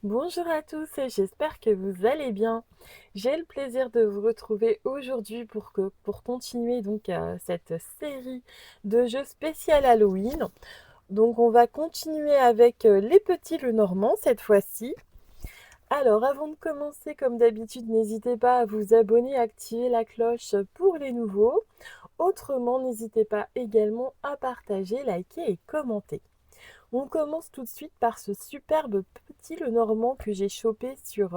Bonjour à tous, j'espère que vous allez bien. J'ai le plaisir de vous retrouver aujourd'hui pour continuer cette série de jeux spécial Halloween. Donc on va continuer avec les petits Lenormand cette fois-ci. Alors avant de commencer, comme d'habitude, n'hésitez pas à vous abonner, activer la cloche pour les nouveaux. Autrement, n'hésitez pas également à partager, liker et commenter. On commence tout de suite par ce superbe petit Lenormand que j'ai chopé sur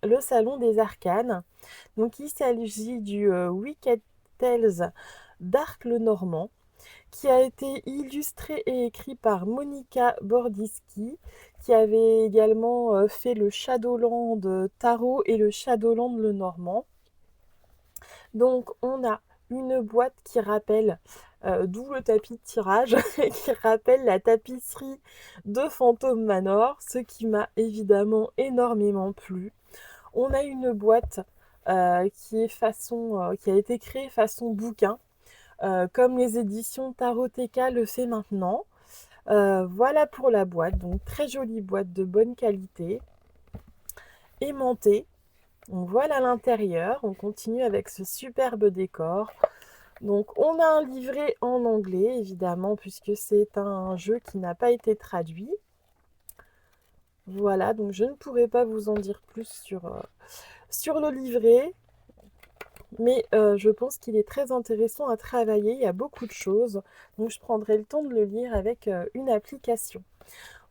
le salon des arcanes. Donc il s'agit du Wicked Tales d'Arc Lenormand qui a été illustré et écrit par Monica Bordiski qui avait également fait le Shadowland Tarot et le Shadowland Lenormand. Donc on a une boîte qui rappelle, d'où le tapis de tirage, qui rappelle la tapisserie de Phantom Manor, ce qui m'a évidemment énormément plu. On a une boîte qui a été créée façon bouquin, comme les éditions Taroteka le fait maintenant. Voilà pour la boîte, donc très jolie boîte de bonne qualité, aimantée. On voit à l'intérieur, on continue avec ce superbe décor. Donc on a un livret en anglais évidemment puisque c'est un jeu qui n'a pas été traduit. Voilà, donc je ne pourrai pas vous en dire plus sur le livret, mais je pense qu'il est très intéressant à travailler, il y a beaucoup de choses, donc je prendrai le temps de le lire avec une application.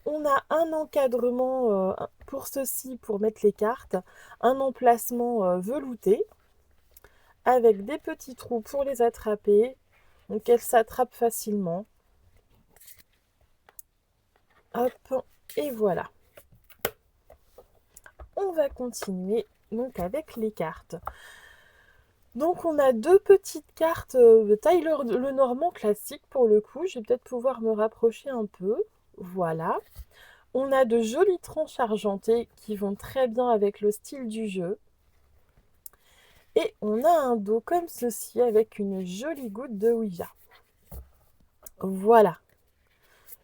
On a un encadrement pour ceci, pour mettre les cartes, un emplacement velouté, avec des petits trous pour les attraper, donc elles s'attrapent facilement. Hop, et voilà. On va continuer donc avec les cartes. Donc on a deux petites cartes de Tyler Lenormand classique pour le coup. Je vais peut-être pouvoir me rapprocher un peu. Voilà. On a de jolies tranches argentées qui vont très bien avec le style du jeu. Et on a un dos comme ceci avec une jolie goutte de Ouija. Voilà.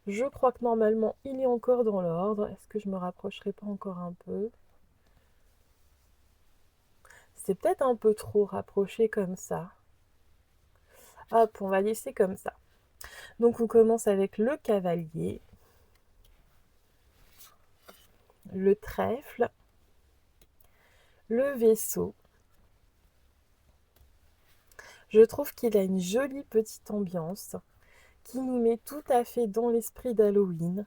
Je crois que normalement il est encore dans l'ordre. Est-ce que je me rapprocherai pas encore un peu? C'est peut-être un peu trop rapproché comme ça. Hop, on va laisser comme ça. Donc on commence avec le cavalier, le trèfle, le vaisseau. Je trouve qu'il a une jolie petite ambiance qui nous met tout à fait dans l'esprit d'Halloween.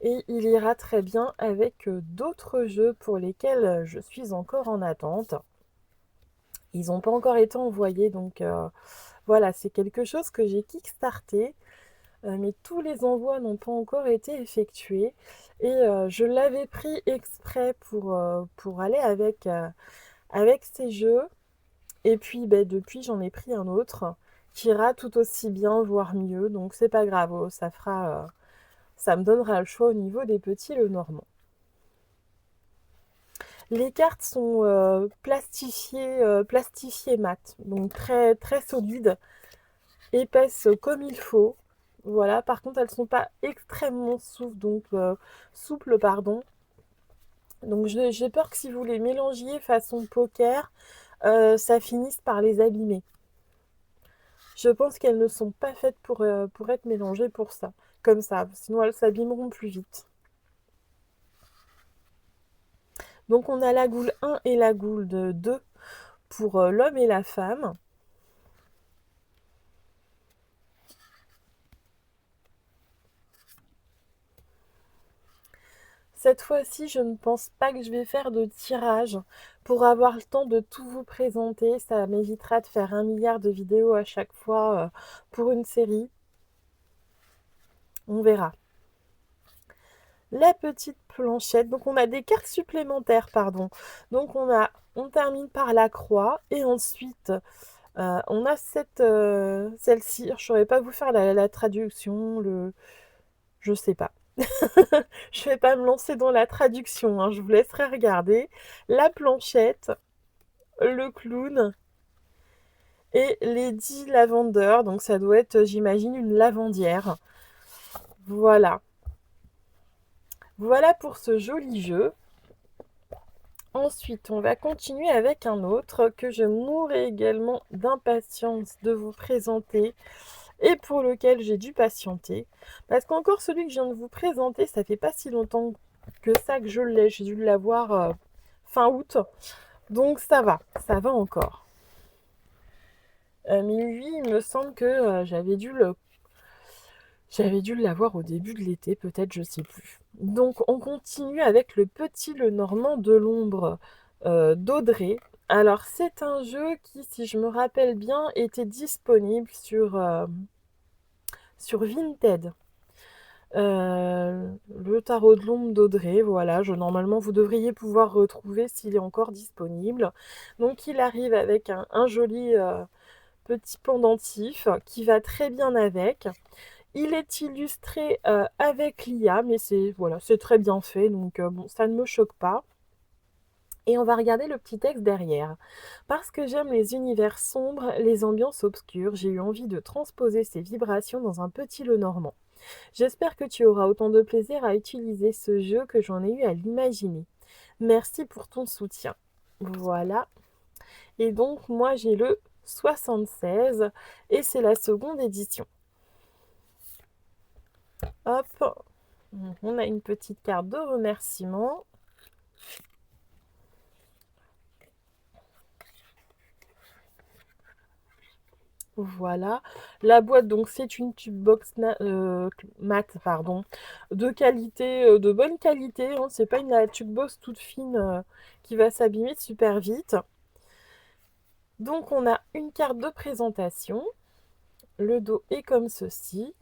Et il ira très bien avec d'autres jeux pour lesquels je suis encore en attente. Ils n'ont pas encore été envoyés, donc voilà, c'est quelque chose que j'ai kickstarté, mais tous les envois n'ont pas encore été effectués. Et je l'avais pris exprès pour aller avec ces jeux. Et puis depuis, j'en ai pris un autre qui ira tout aussi bien, voire mieux. Donc c'est pas grave, oh, ça me donnera le choix au niveau des petits Lenormand. Les cartes sont plastifiées mat, donc très, très solides, épaisses comme il faut. Voilà, par contre, elles ne sont pas extrêmement souples, pardon. Donc j'ai peur que si vous les mélangiez façon poker, ça finisse par les abîmer. Je pense qu'elles ne sont pas faites pour être mélangées pour ça, comme ça, sinon elles s'abîmeront plus vite. Donc on a la goule 1 et la goule 2 pour l'homme et la femme. Cette fois-ci, je ne pense pas que je vais faire de tirage pour avoir le temps de tout vous présenter. Ça m'évitera de faire 1 milliard de vidéos à chaque fois pour une série. On verra. La petite planchette. Donc on a des cartes supplémentaires, pardon. Donc on termine par la croix et ensuite on a celle-ci. Je ne saurais pas vous faire la traduction, je sais pas. Je vais pas me lancer dans la traduction, hein, je vous laisserai regarder. La planchette, le clown et Lady Lavender. Donc ça doit être, j'imagine, une lavandière. Voilà. Voilà pour ce joli jeu. Ensuite, on va continuer avec un autre que je mourrai également d'impatience de vous présenter et pour lequel j'ai dû patienter. Parce qu'encore celui que je viens de vous présenter, ça fait pas si longtemps que ça que je l'ai. J'ai dû l'avoir fin août. Donc ça va encore. Mais lui, il me semble que j'avais dû l'avoir au début de l'été, peut-être, je sais plus. Donc on continue avec le Petit Lenormand de l'ombre d'Audrey. Alors c'est un jeu qui, si je me rappelle bien, était disponible sur Vinted. Le tarot de l'ombre d'Audrey, voilà, normalement vous devriez pouvoir retrouver s'il est encore disponible. Donc il arrive avec un joli petit pendentif qui va très bien avec. Il est illustré avec l'IA, mais c'est voilà, c'est très bien fait, donc bon, ça ne me choque pas. Et on va regarder le petit texte derrière. Parce que j'aime les univers sombres, les ambiances obscures, j'ai eu envie de transposer ces vibrations dans un petit Lenormand. J'espère que tu auras autant de plaisir à utiliser ce jeu que j'en ai eu à l'imaginer. Merci pour ton soutien. Voilà. Et donc, moi, j'ai le 76 et c'est la seconde édition. Hop, on a une petite carte de remerciement. Voilà. La boîte, donc, c'est une tube box mat, pardon, de qualité, de bonne qualité. Hein. C'est pas une tube box toute fine qui va s'abîmer super vite. Donc, on a une carte de présentation. Le dos est comme ceci.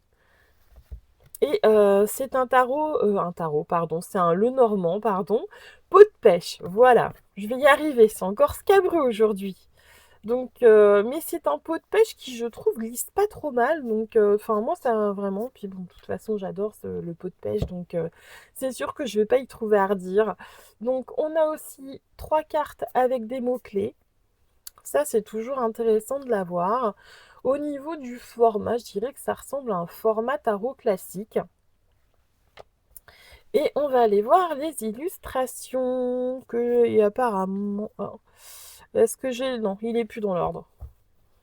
Et c'est un tarot, pardon, c'est un Lenormand, pardon, peau de pêche, voilà. Je vais y arriver, c'est encore scabreux aujourd'hui. Donc, mais c'est un pot de pêche qui, je trouve, glisse pas trop mal. Donc, enfin, moi, ça vraiment. Puis bon, de toute façon, j'adore le pot de pêche. Donc, c'est sûr que je vais pas y trouver à redire. Donc, on a aussi 3 cartes avec des mots-clés. Ça, c'est toujours intéressant de l'avoir. Au niveau du format, je dirais que ça ressemble à un format tarot classique. Et on va aller voir les illustrations et apparemment... Est-ce que j'ai... Non, il est plus dans l'ordre.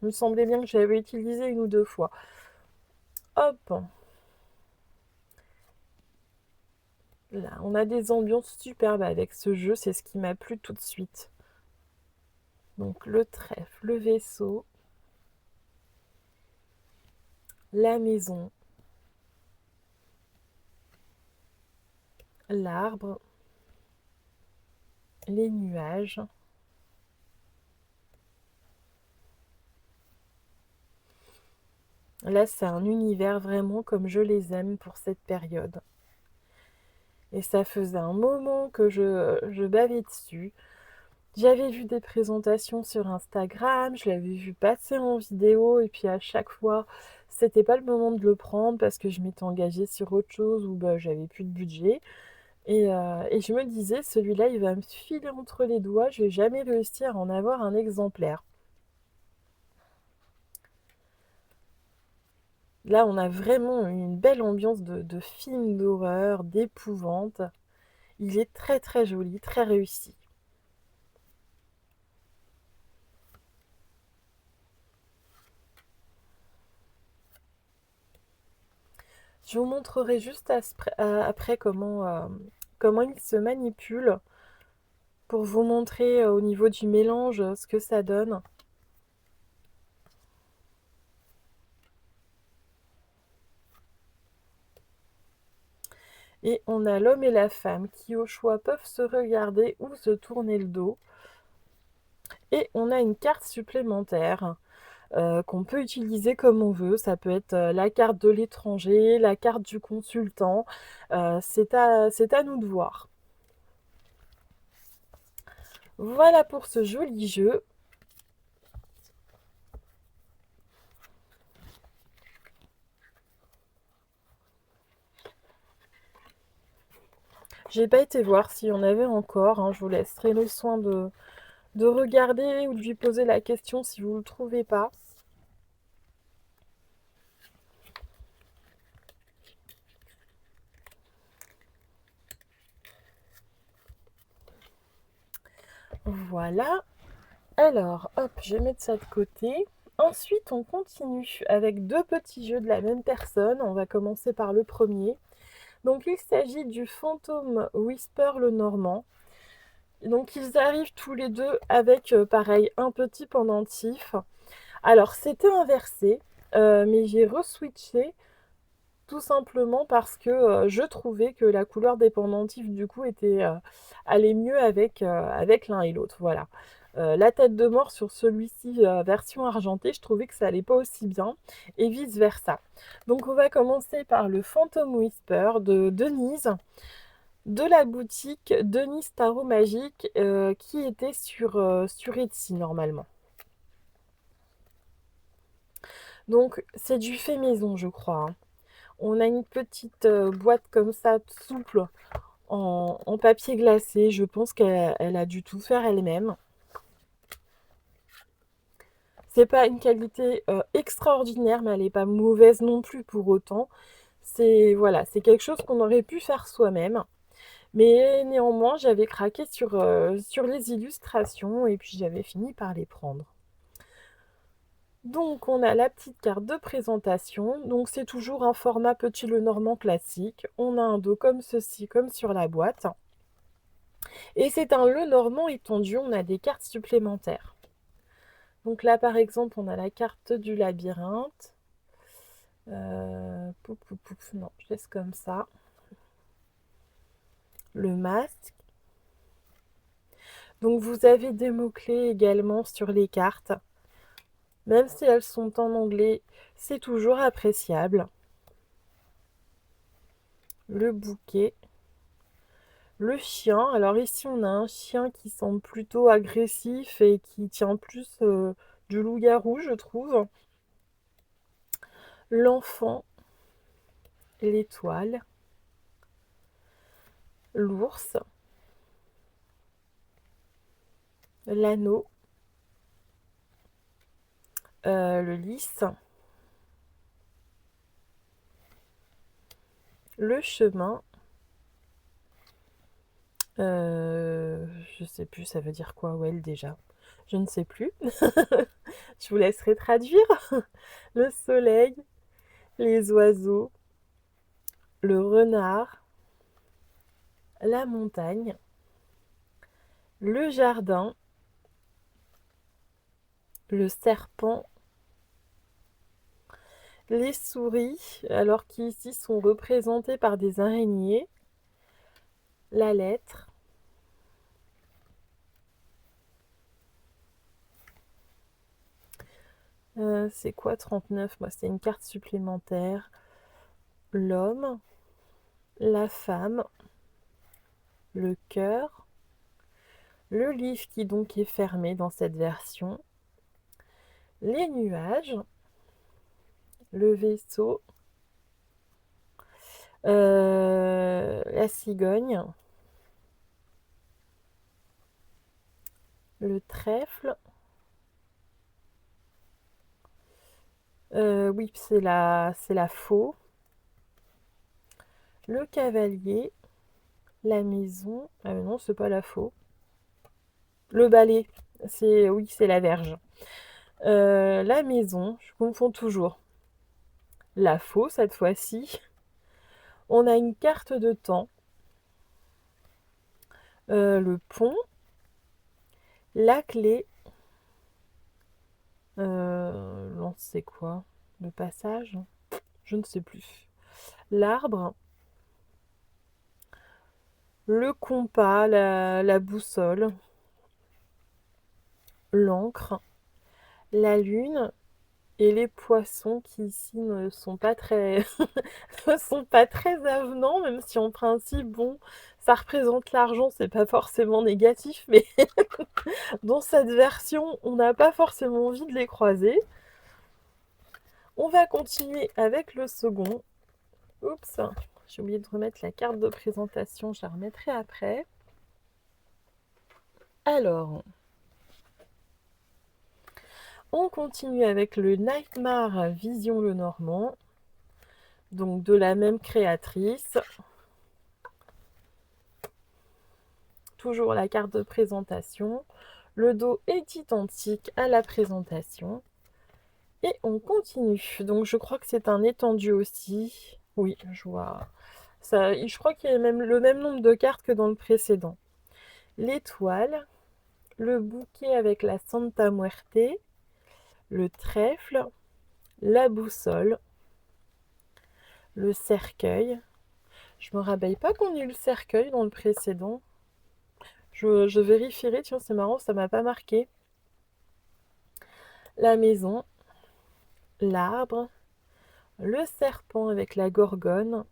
Il me semblait bien que j'avais utilisé une ou deux fois. Hop. Là, on a des ambiances superbes avec ce jeu. C'est ce qui m'a plu tout de suite. Donc le trèfle, le vaisseau, la maison, l'arbre, les nuages. Là, c'est un univers vraiment comme je les aime pour cette période. Et ça faisait un moment que je bavais dessus. J'avais vu des présentations sur Instagram, je l'avais vu passer en vidéo et puis à chaque fois, c'était pas le moment de le prendre parce que je m'étais engagée sur autre chose ou bah, j'avais plus de budget. Et je me disais, celui-là, il va me filer entre les doigts, je vais jamais réussir à en avoir un exemplaire. Là, on a vraiment une belle ambiance de film d'horreur, d'épouvante. Il est très très joli, très réussi. Je vous montrerai juste après comment il se manipule pour vous montrer au niveau du mélange ce que ça donne. Et on a l'homme et la femme qui au choix peuvent se regarder ou se tourner le dos. Et on a une carte supplémentaire qu'on peut utiliser comme on veut. Ça peut être la carte de l'étranger, la carte du consultant. C'est à nous de voir. Voilà pour ce joli jeu. J'ai pas été voir s'il y en avait encore. Hein. Je vous laisserai le soin de regarder ou de lui poser la question si vous ne le trouvez pas. Voilà. Alors, hop, je vais mettre ça de côté. Ensuite, on continue avec deux petits jeux de la même personne. On va commencer par le premier. Donc, il s'agit du fantôme Whisper le Normand. Donc, ils arrivent tous les deux avec, pareil, un petit pendentif. Alors, c'était inversé, mais j'ai reswitché tout simplement parce que je trouvais que la couleur des pendentifs, du coup, allait mieux avec l'un et l'autre. Voilà. La tête de mort sur celui-ci, version argentée, je trouvais que ça allait pas aussi bien, et vice-versa. Donc, on va commencer par le Phantom Whisper de Denise, de la boutique Denise Tarot Magique, qui était sur Etsy normalement. Donc, c'est du fait maison, je crois, hein. On a une petite boîte comme ça, souple, en papier glacé. Je pense qu'elle a dû tout faire elle-même. C'est pas une qualité extraordinaire, mais elle n'est pas mauvaise non plus pour autant. Voilà, c'est quelque chose qu'on aurait pu faire soi-même. Mais néanmoins, j'avais craqué sur les illustrations et puis j'avais fini par les prendre. Donc, on a la petite carte de présentation. Donc, c'est toujours un format petit Lenormand classique. On a un dos comme ceci, comme sur la boîte. Et c'est un Lenormand étendu. On a des cartes supplémentaires. Donc là, par exemple, on a la carte du labyrinthe. Pouf, pouf, pouf, non, je laisse comme ça. Le masque. Donc, vous avez des mots-clés également sur les cartes. Même si elles sont en anglais, c'est toujours appréciable. Le bouquet. Le chien. Alors ici, on a un chien qui semble plutôt agressif et qui tient plus du loup-garou, je trouve. L'enfant. L'étoile. L'ours. L'anneau. Le lys. Le chemin. Je sais plus, ça veut dire quoi, well, déjà. Je ne sais plus. Je vous laisserai traduire. Le soleil, les oiseaux, le renard, la montagne, le jardin, le serpent, les souris, alors qui ici sont représentées par des araignées, la lettre, c'est quoi 39? Moi, c'est une carte supplémentaire. L'homme, la femme, le cœur, le livre qui donc est fermé dans cette version, les nuages, le vaisseau, la cigogne, le trèfle, oui, c'est la faux, le cavalier, la maison, non, c'est pas la faux, le balai, oui, c'est la verge, la maison, je confonds toujours, la faux cette fois-ci, on a une carte de temps, le pont, la clé, c'est quoi? Le passage? Je ne sais plus. L'arbre, le compas, la boussole, l'encre, la lune et les poissons qui ici ne sont pas très ne sont pas très avenants, même si en principe, bon, ça représente l'argent, c'est pas forcément négatif, mais dans cette version, on n'a pas forcément envie de les croiser. On va continuer avec le second. Oups, j'ai oublié de remettre la carte de présentation, je la remettrai après. Alors, on continue avec le Nightmare Vision Lenormand, donc de la même créatrice. Toujours la carte de présentation, Le dos est identique à la présentation. Et on continue. Donc je crois que c'est un étendu aussi. Oui, je vois. Ça, je crois qu'il y a même le même nombre de cartes que dans le précédent. L'étoile, le bouquet avec la Santa Muerte, le trèfle, la boussole, le cercueil. Je me rappelle pas qu'on ait eu le cercueil dans le précédent. Je vérifierai, tiens, c'est marrant, ça m'a pas marqué. La maison, l'arbre, le serpent avec la gorgone,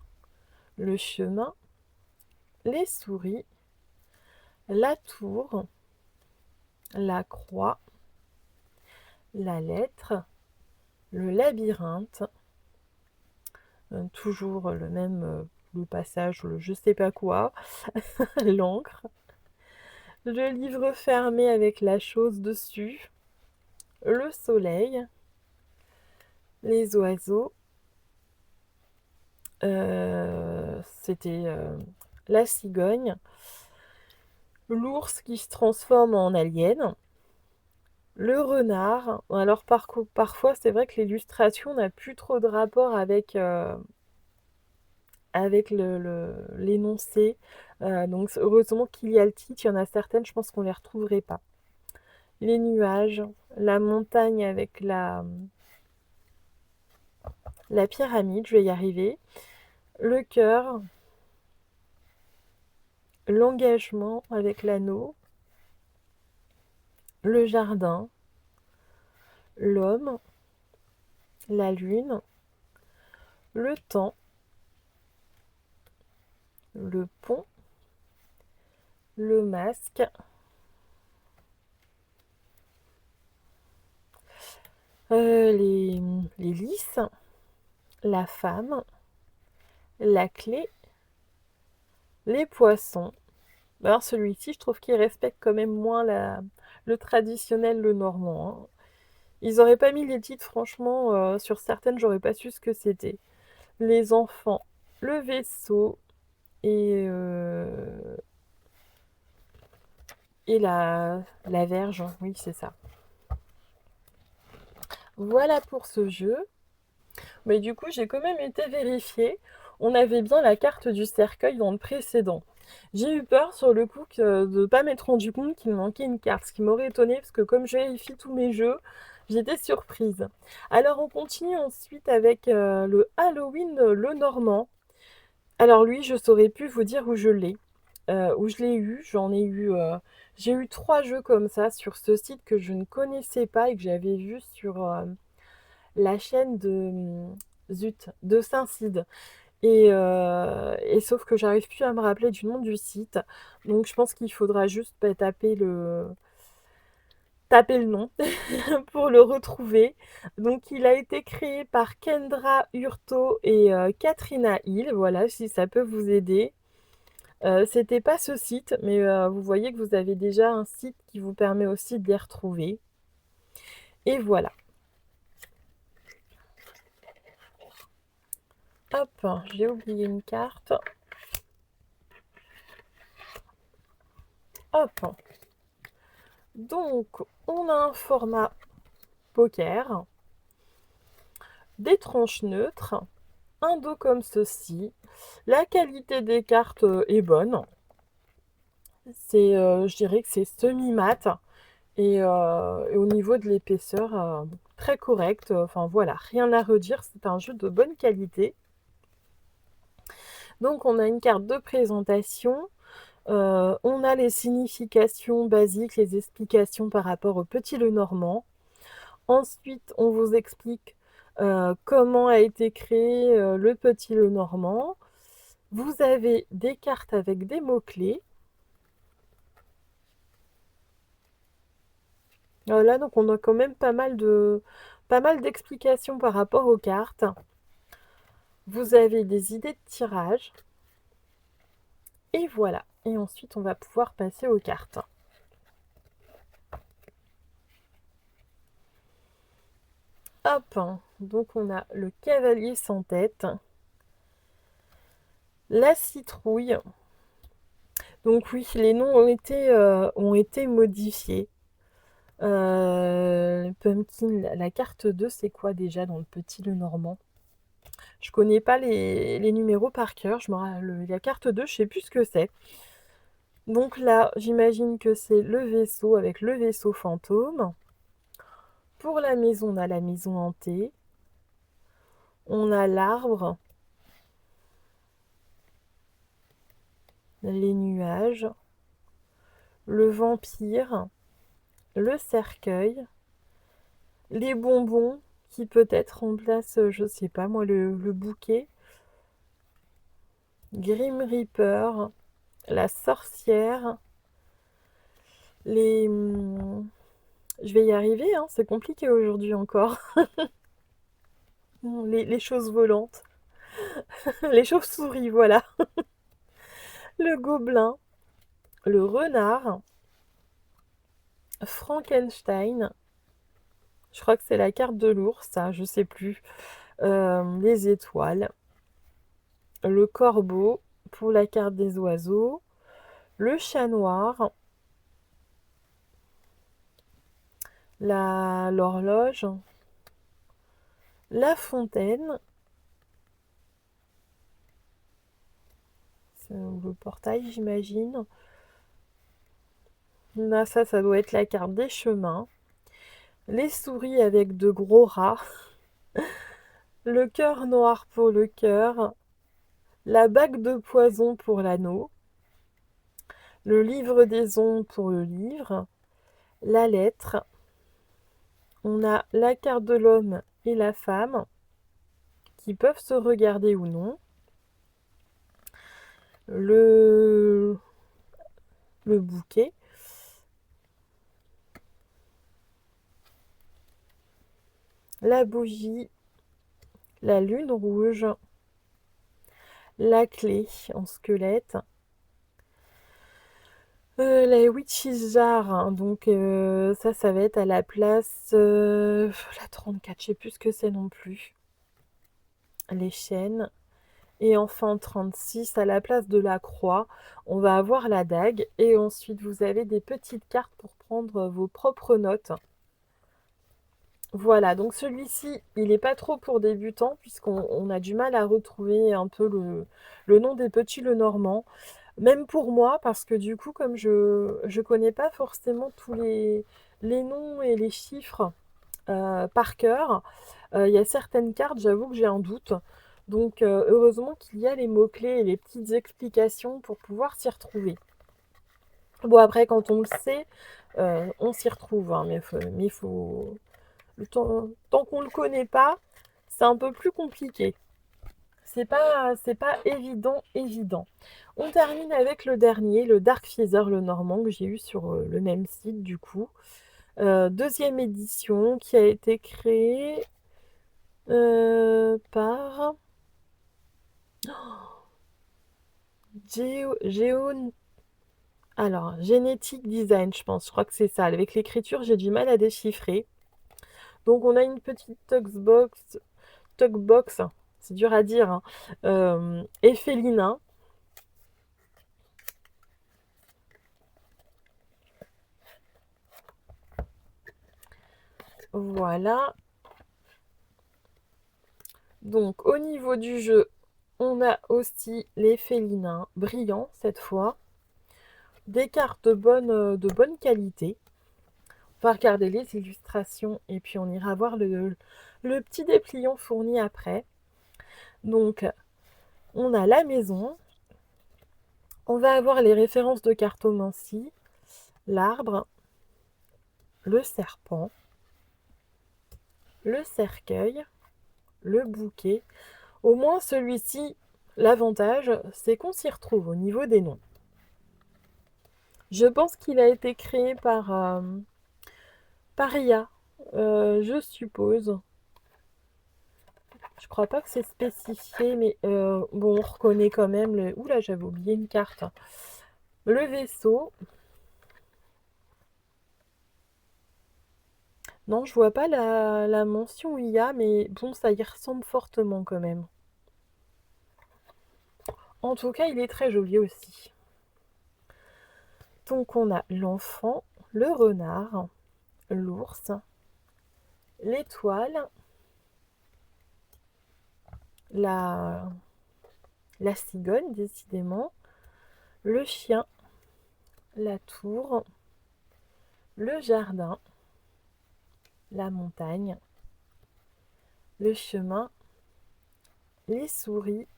le chemin, les souris, la tour, la croix, la lettre, le labyrinthe, toujours le même le passage, le je sais pas quoi, l'encre, le livre fermé avec la chose dessus, le soleil, les oiseaux, c'était la cigogne, l'ours qui se transforme en alien, le renard. Alors parfois c'est vrai que l'illustration n'a plus trop de rapport avec l'énoncé. Donc heureusement qu'il y a le titre, il y en a certaines, je pense qu'on ne les retrouverait pas. Les nuages, la montagne avec la pyramide, je vais y arriver. Le cœur, l'engagement avec l'anneau, le jardin, l'homme, la lune, le temps, le pont, le masque, les lys, la femme, la clé, les poissons. Alors celui-ci, je trouve qu'il respecte quand même moins le traditionnel, le normand, hein. Ils auraient pas mis les titres, franchement, sur certaines, j'aurais pas su ce que c'était. Les enfants, le vaisseau et la verge, oui, c'est ça. Voilà pour ce jeu. Mais du coup, j'ai quand même été vérifier. On avait bien la carte du cercueil dans le précédent. J'ai eu peur sur le coup de ne pas m'être rendu compte qu'il me manquait une carte, ce qui m'aurait étonné parce que comme je vérifie tous mes jeux, j'étais surprise. Alors on continue ensuite avec le Halloween le Normand. Alors lui, je saurais plus vous dire où je l'ai. Où je l'ai eu, j'ai eu 3 jeux comme ça sur ce site que je ne connaissais pas et que j'avais vu sur la chaîne de Saint-Cide. Et sauf que j'arrive plus à me rappeler du nom du site. Donc je pense qu'il faudra juste taper le nom pour le retrouver. Donc il a été créé par Kendra Hurto et Katrina Hill. Voilà, si ça peut vous aider. C'était pas ce site, mais vous voyez que vous avez déjà un site qui vous permet aussi de les retrouver. Et voilà. Hop, j'ai oublié une carte. Hop. Donc, on a un format poker, des tranches neutres, un dos comme ceci. La qualité des cartes est bonne. Je dirais que c'est semi-mat. Et au niveau de l'épaisseur, très correct. Enfin voilà, rien à redire. C'est un jeu de bonne qualité. Donc on a une carte de présentation. On a les significations basiques, les explications par rapport au petit Lenormand. Ensuite, on vous explique comment a été créé le petit Lenormand. Vous avez des cartes avec des mots-clés. Là, donc on a quand même pas mal d'explications par rapport aux cartes. Vous avez des idées de tirage. Et voilà. Et ensuite, on va pouvoir passer aux cartes. Hop, donc on a le cavalier sans tête, la citrouille. Donc oui, les noms ont été modifiés. Pumpkin, la carte 2, c'est quoi déjà dans le Petit Le Normand? Je connais pas les numéros par cœur. La carte 2, je sais plus ce que c'est. Donc là, j'imagine que c'est le vaisseau avec le vaisseau fantôme. Pour la maison, on a la maison hantée. On a l'arbre, les nuages, le vampire, le cercueil, les bonbons qui peut-être remplacent, je sais pas moi, le bouquet, Grim Reaper, la sorcière, les... Je vais y arriver, hein, c'est compliqué aujourd'hui encore. Les choses volantes, les chauves-souris, voilà. Le gobelin, le renard, Frankenstein, je crois que c'est la carte de l'ours, ça, je sais plus. Les étoiles, le corbeau pour la carte des oiseaux, le chat noir, l'horloge, la fontaine, c'est le portail j'imagine. Là, ça doit être la carte des chemins, les souris avec de gros rats, le cœur noir pour le cœur, la bague de poison pour l'anneau, le livre des ombres pour le livre, la lettre, on a la carte de l'homme et la femme qui peuvent se regarder ou non, le, le bouquet, la bougie, la lune rouge, la clé en squelette, la witch's jar, hein, donc ça va être à la place la 34, je sais plus ce que c'est non plus. Les chaînes. Et enfin 36, à la place de la croix, on va avoir la dague. Et ensuite, vous avez des petites cartes pour prendre vos propres notes. Voilà, donc celui-ci, il n'est pas trop pour débutants, puisqu'on a du mal à retrouver un peu le nom des petits Lenormand. Même pour moi, parce que du coup, comme je connais pas forcément tous les noms et les chiffres par cœur, il y a certaines cartes, j'avoue que j'ai un doute. Donc heureusement qu'il y a les mots-clés et les petites explications pour pouvoir s'y retrouver. Bon, après, quand on le sait, on s'y retrouve, hein, mais faut... tant qu'on ne le connaît pas, c'est un peu plus compliqué. C'est pas évident, évident. On termine avec le dernier, le Dark Feather, le Normand, que j'ai eu sur le même site, du coup. Deuxième édition, qui a été créée par alors, Genetic Design, je pense. Je crois que c'est ça. Avec l'écriture, j'ai du mal à déchiffrer. Donc, on a une petite tugbox, c'est dur à dire, hein, et félinin. Voilà. Donc, au niveau du jeu, on a aussi les félins brillants cette fois. Des cartes de bonne qualité. On va regarder les illustrations et puis on ira voir le petit dépliant fourni après. Donc, on a la maison. On va avoir les références de cartomancie, l'arbre, le serpent, le cercueil, le bouquet. Au moins celui-ci, l'avantage, c'est qu'on s'y retrouve au niveau des noms. Je pense qu'il a été créé par IA, je suppose. Je crois pas que c'est spécifié, mais bon, on reconnaît quand même le... Oula, j'avais oublié une carte. Le vaisseau. Non, je vois pas la mention IA, mais bon, ça y ressemble fortement quand même. En tout cas, il est très joli aussi. Donc on a l'enfant, le renard, l'ours, l'étoile, la cigogne, décidément, le chien, la tour, le jardin, la montagne, le chemin, les souris,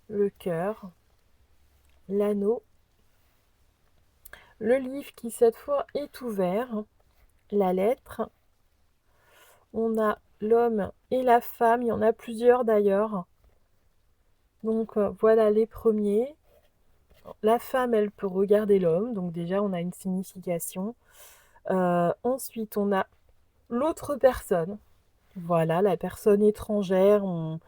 le cœur, l'anneau, le livre qui cette fois est ouvert, la lettre, on a l'homme et la femme, il y en a plusieurs d'ailleurs. Donc voilà les premiers. La femme, elle peut regarder l'homme, donc déjà on a une signification. Ensuite, on a l'autre personne. Voilà, la personne étrangère. On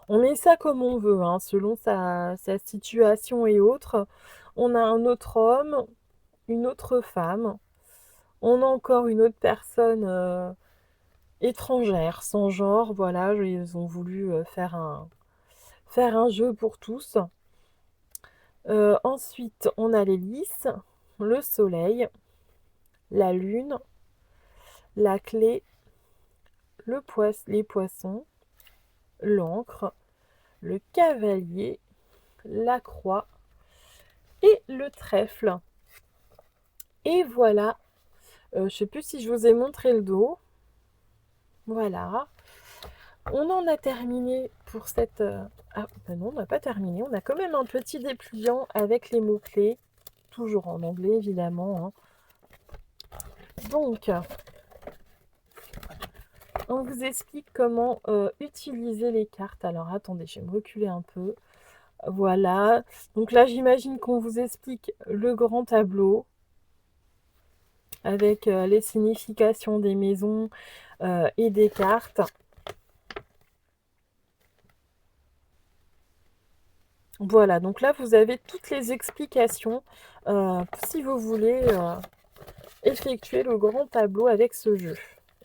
met ça comme on veut, hein, selon sa situation et autres. On a un autre homme, une autre femme. On a encore une autre personne étrangère, sans genre. Voilà, ils ont voulu faire un jeu pour tous. Ensuite, on a l'hélice, le soleil, la lune, la clé, les poissons, l'encre, le cavalier, la croix et le trèfle. Et voilà, je ne sais plus si je vous ai montré le dos. Voilà, on en a terminé pour cette... Ah ben non, on n'a pas terminé, on a quand même un petit dépliant avec les mots-clés, toujours en anglais évidemment, hein. Donc, on vous explique comment utiliser les cartes. Alors attendez, je vais me reculer un peu. Voilà, donc là j'imagine qu'on vous explique le grand tableau avec les significations des maisons et des cartes. Voilà, donc là vous avez toutes les explications si vous voulez effectuer le grand tableau avec ce jeu.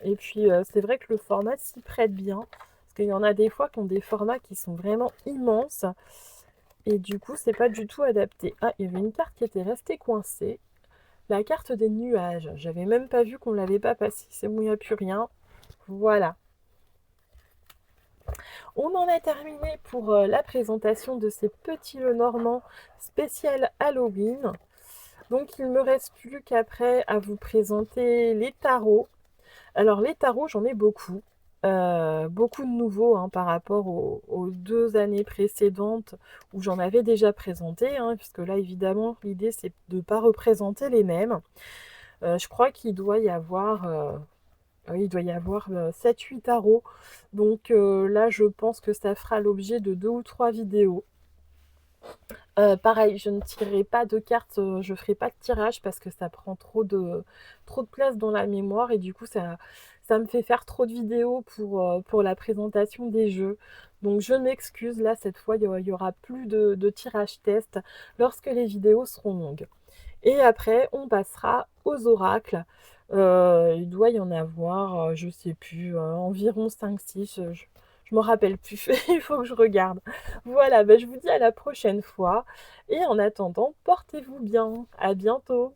Et puis c'est vrai que le format s'y prête bien, parce qu'il y en a des fois qui ont des formats qui sont vraiment immenses, et du coup c'est pas du tout adapté. Ah, il y avait une carte qui était restée coincée, la carte des nuages. J'avais même pas vu qu'on l'avait pas passée, c'est bon, il n'y a plus rien. Voilà. On en a terminé pour la présentation de ces petits Lenormand spécial Halloween. Donc il ne me reste plus qu'après à vous présenter les tarots. Alors les tarots, j'en ai beaucoup. Beaucoup de nouveaux hein, par rapport aux 2 années précédentes où j'en avais déjà présenté, hein, puisque là évidemment l'idée c'est de ne pas représenter les mêmes. Je crois qu'il doit y avoir 7-8 tarots. Donc là je pense que ça fera l'objet de 2 ou 3 vidéos. Pareil, je ne tirerai pas de cartes, je ferai pas de tirage parce que ça prend trop de place dans la mémoire et du coup ça me fait faire trop de vidéos pour la présentation des jeux. Donc je m'excuse, là cette fois il y aura plus de tirage test lorsque les vidéos seront longues. Et après on passera aux oracles. Il doit y en avoir, je sais plus, environ 5-6, je me rappelle plus, il faut que je regarde. Voilà, je vous dis à la prochaine fois. Et en attendant, portez-vous bien. À bientôt.